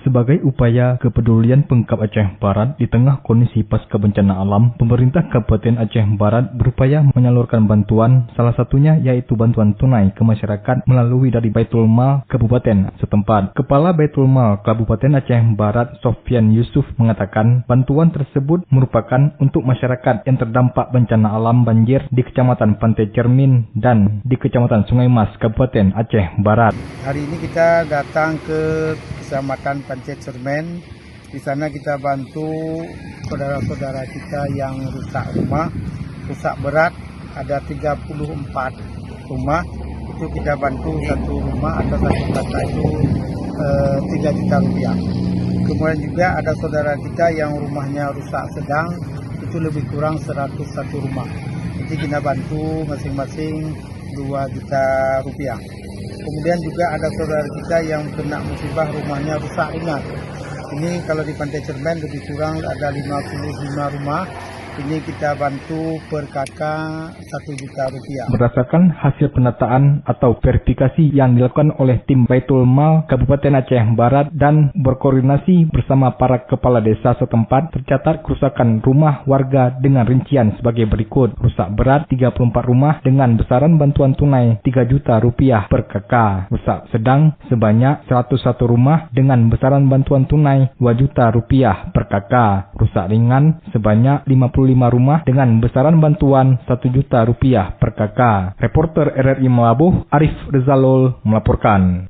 Sebagai upaya kepedulian Pemkab Aceh Barat di tengah kondisi pasca bencana alam, pemerintah Kabupaten Aceh Barat berupaya menyalurkan bantuan, salah satunya yaitu bantuan tunai ke masyarakat melalui dari Baitul Mal Kabupaten setempat. Kepala Baitul Mal Kabupaten Aceh Barat, Sofyan Yusuf, mengatakan bantuan tersebut merupakan untuk masyarakat yang terdampak bencana alam banjir di Kecamatan Pantai Cermin dan di Kecamatan Sungai Mas, Kabupaten Aceh Barat. Hari ini kita datang ke Kecamatan Pantai Cermin. Di sana kita bantu saudara-saudara kita yang rusak rumah, rusak berat, ada 34 rumah. Itu kita bantu satu rumah atau satu kakak itu 3 juta rupiah. Kemudian juga ada saudara kita yang rumahnya rusak sedang, itu lebih kurang 101 rumah. Jadi kita bantu masing-masing 2 juta rupiah. Kemudian juga ada saudara kita yang kena musibah rumahnya rusak ringan. Ini kalau di Pantai Cermin lebih kurang ada 55 rumah. Ini kita bantu per kakak 1 juta rupiah. Berdasarkan hasil penataan atau verifikasi yang dilakukan oleh tim Baitul Mal Kabupaten Aceh Barat dan berkoordinasi bersama para kepala desa setempat, tercatat kerusakan rumah warga dengan rincian sebagai berikut. Rusak berat 34 rumah dengan besaran bantuan tunai 3 juta rupiah per kakak. Rusak sedang sebanyak 101 rumah dengan besaran bantuan tunai 2 juta rupiah per kakak. Rusak ringan sebanyak 55 rumah dengan besaran bantuan 1 juta rupiah per kakak. Reporter RRI Melabuh, Arif Rizalul melaporkan.